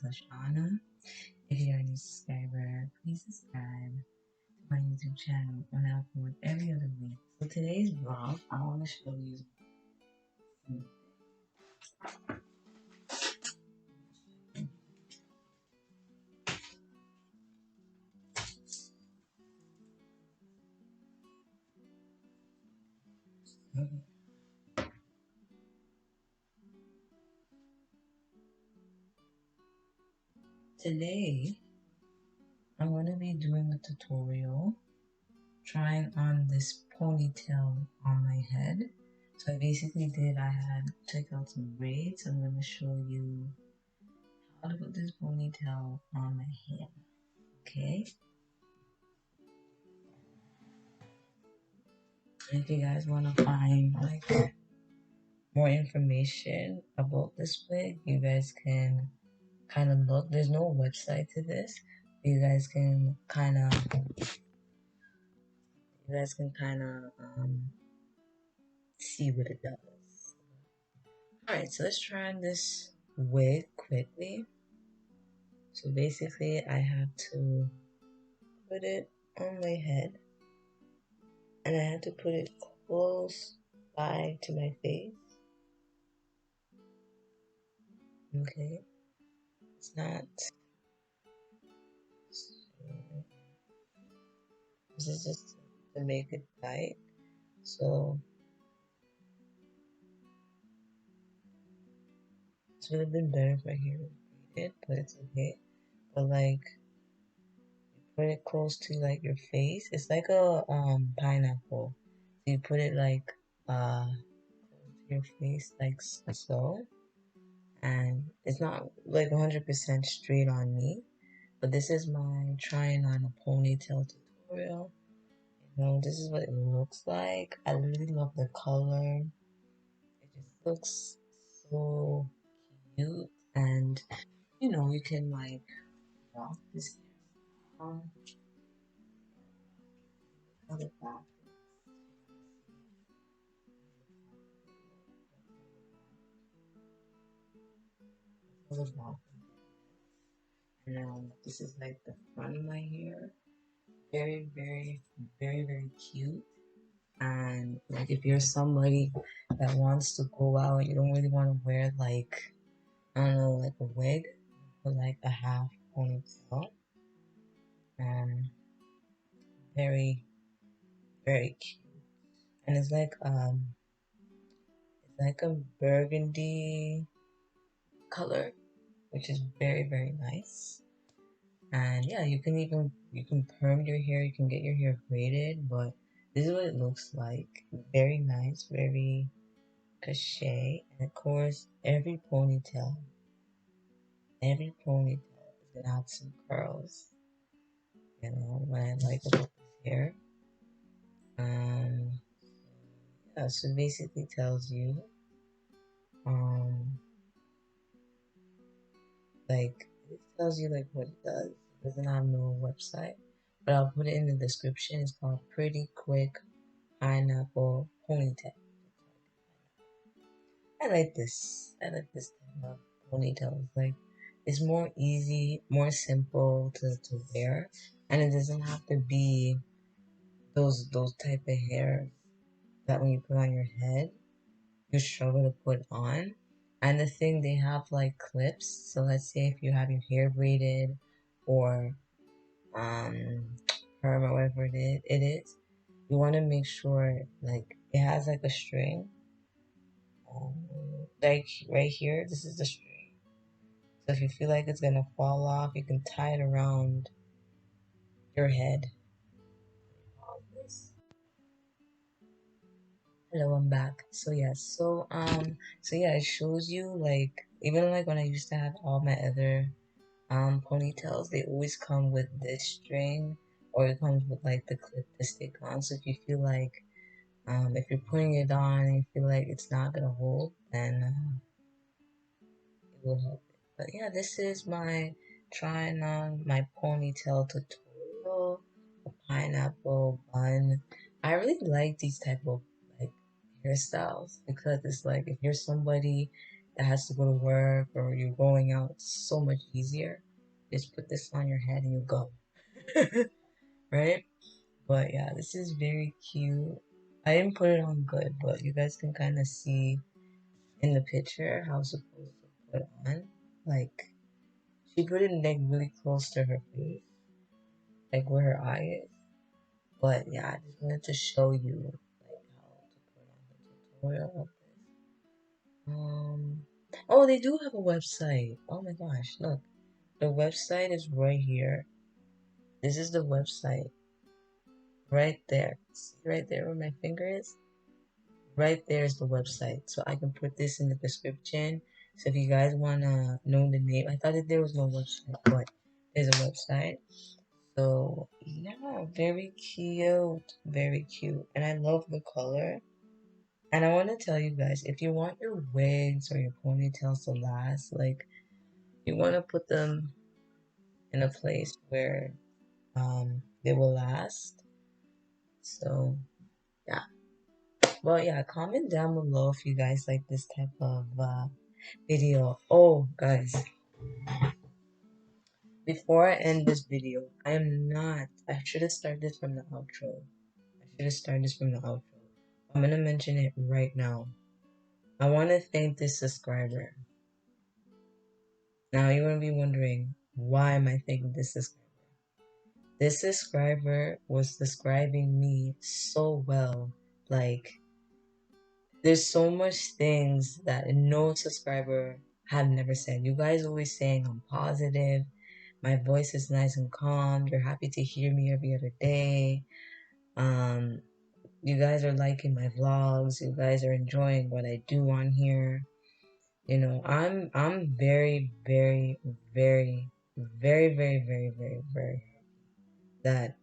Lashana. If you are a new subscriber, please subscribe to my YouTube channel when I upload every other week. So today's vlog, I want to show you something. Today, I'm going to be doing a tutorial trying on this ponytail on my head. So I basically I had took out some braids. I'm going to show you how to put this ponytail on my head. Okay? And if you guys want to find like more information about this wig, you guys can kind of look. There's no website to this. You guys can kind of see what it does. Alright, so let's try on this wig quickly. So basically I have to put it on my head and I have to put it close by to my face. Okay. It's not. This is just to make it tight. So it would have been better if my hair was braided, but it's okay. But like you put it close to like your face. It's like a pineapple. So you put it like close to your face like so. And it's not like 100% straight on me. But this is my trying on a ponytail tutorial. You know, this is what it looks like. I really love the color. It just looks so cute, and you know, you can like rock this hair on the back. On the back. And this is like the front of my hair. Very, very, very, very cute. And like if you're somebody that wants to go out and you don't really want to wear like, I don't know, like a wig, but like a half ponytail. And very, very cute. And it's like a burgundy color, which is very, very nice. And yeah, you can perm your hair, you can get your hair braided, but this is what it looks like. Very nice, very cachet. And of course, every ponytail is gonna have some curls. You know, what I like about this hair. Um yeah, so it basically tells you um like it tells you like what it does. It doesn't have no website, but I'll put it in the description. It's called Pretty Quick Pineapple Ponytail. I like this type of ponytail. It's like it's more easy, more simple to wear, and it doesn't have to be those type of hair that when you put on your head you struggle to put on. And the thing, they have like clips. So let's say if you have your hair braided or um perm or whatever it is, you want to make sure like it has like a string. Like right here, this is the string. So if you feel like it's gonna fall off, you can tie it around your head. Hello, I'm back. So yeah, it shows you like even like when I used to have all my other ponytails, they always come with this string or it comes with like the clip to stick on. So if you feel like if you're putting it on and you feel like it's not gonna hold, then it will help it. But yeah, this is my trying on my ponytail tutorial, a pineapple bun. I really like these type of like hairstyles because it's like if you're somebody that has to go to work or you're going out, it's so much easier. Just put this on your head and you go. Right? But yeah, this is very cute. I didn't put it on good, but you guys can kind of see in the picture how it's supposed to put on. Like, she put it like really close to her face, like where her eye is. But yeah, I just wanted to show you like how to put on the tutorial of this. Oh, they do have a website. Oh my gosh, look. The website is right here. This is the website. Right there. See right there where my finger is? Right there is the website. So I can put this in the description. So if you guys wanna know the name, I thought that there was no website, but there's a website. So yeah, very cute. Very cute. And I love the color. And I want to tell you guys, if you want your wigs or your ponytails to last, like you want to put them in a place where they will last. So yeah. Well, yeah, comment down below if you guys like this type of video. Oh, guys, before I end this video, I am not. I should have started from the outro. I should have started from the outro. I'm gonna mention it right now. I want to thank this subscriber. Now you're gonna be wondering, why am I thanking this subscriber? This subscriber was describing me so well. Like, there's so much things that no subscriber have never said. You guys always saying I'm positive, my voice is nice and calm, you're happy to hear me every other day. Um, you guys are liking my vlogs, you guys are enjoying what I do on here. You know, I'm very, very, very, very, very, very, very, very that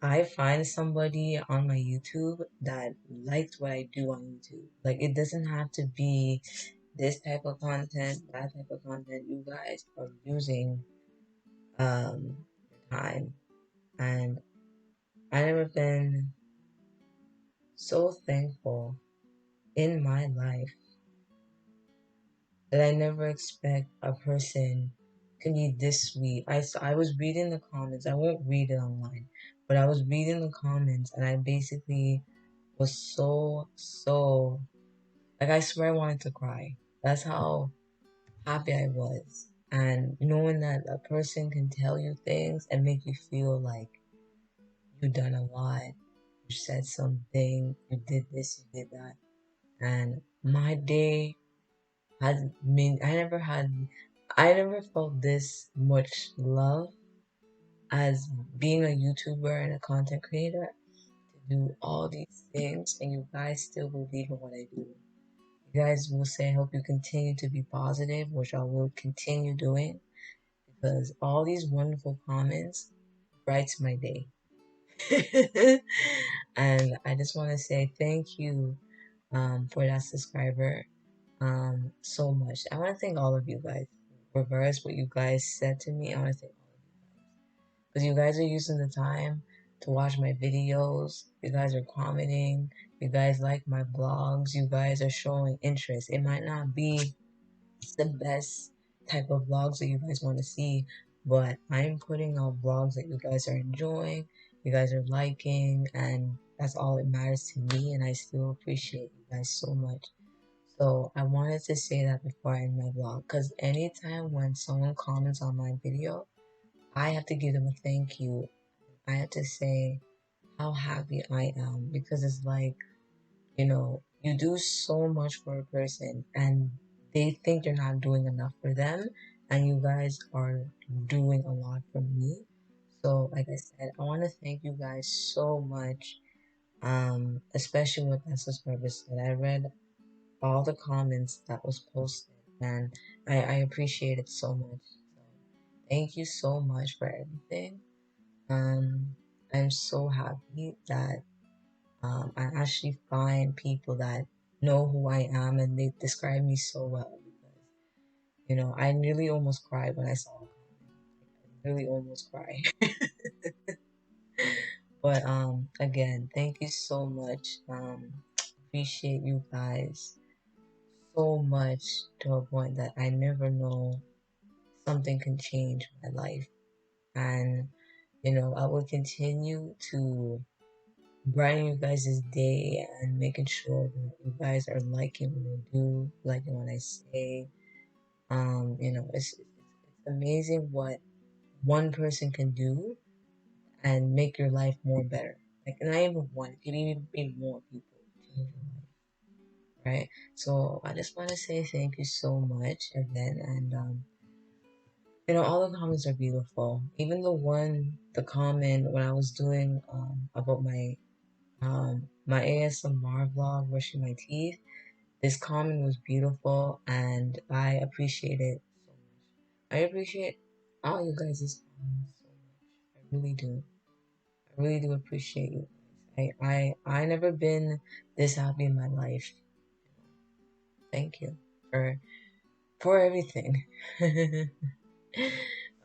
I find somebody on my YouTube that likes what I do on YouTube. Like, it doesn't have to be this type of content, that type of content. You guys are using your time, and I never been so thankful in my life that I never expect a person can be this sweet. I was reading the comments. I won't read it online, but I was reading the comments, and I basically was so like, I swear I wanted to cry. That's how happy I was. And knowing that a person can tell you things and make you feel like you done a lot, you said something, you did this, you did that. And my day had been, I never felt this much love as being a YouTuber and a content creator, to do all these things and you guys still believe in what I do. You guys will say, I hope you continue to be positive, which I will continue doing, because all these wonderful comments brighten my day. And I just want to say thank you for that subscriber so much. I want to thank all of you guys. Regardless what you guys said to me, I want to thank all of you guys. Because you guys are using the time to watch my videos. You guys are commenting. You guys like my vlogs. You guys are showing interest. It might not be the best type of vlogs that you guys want to see, but I'm putting out vlogs that you guys are enjoying, you guys are liking, and that's all that matters to me, and I still appreciate you guys so much. So I wanted to say that before I end my vlog, because anytime when someone comments on my video, I have to give them a thank you. I have to say how happy I am, because it's like, you do so much for a person and they think you're not doing enough for them, and you guys are doing a lot for me. So, like I said, I want to thank you guys so much, especially what that subscriber said. I read all the comments that was posted, and I appreciate it so much. So, thank you so much for everything. I'm so happy that I actually find people that know who I am and they describe me so well, because I nearly almost cried when I saw it. I really almost cried. But again, thank you so much. Appreciate you guys so much to a point that I never know something can change my life. And, I will continue to brighten you guys' day and making sure that you guys are liking what I do, liking what I say. It's amazing what one person can do and make your life more better. Like not even one, it could even be more people change your life, right? So I just want to say thank you so much again, and all the comments are beautiful. Even the comment when I was doing about my ASMR vlog brushing my teeth. This comment was beautiful, and I appreciate it so much. I appreciate all you guys' comments so much. I really do. I really do appreciate you guys. I never been this happy in my life. Thank you for everything.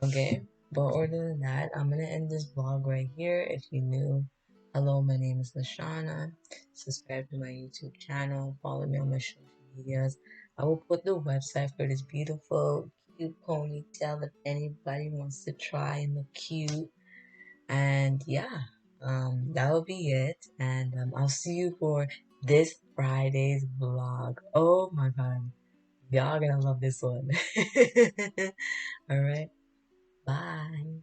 Okay, but other than that, I'm gonna end this vlog right here. If you're new, hello, my name is Lashana. Subscribe to my YouTube channel. Follow me on my social medias. I will put the website for this beautiful, cute ponytail if anybody wants to try and look cute. And yeah, that will be it. And I'll see you for this Friday's vlog. Oh my god, y'all gonna love this one. All right, bye.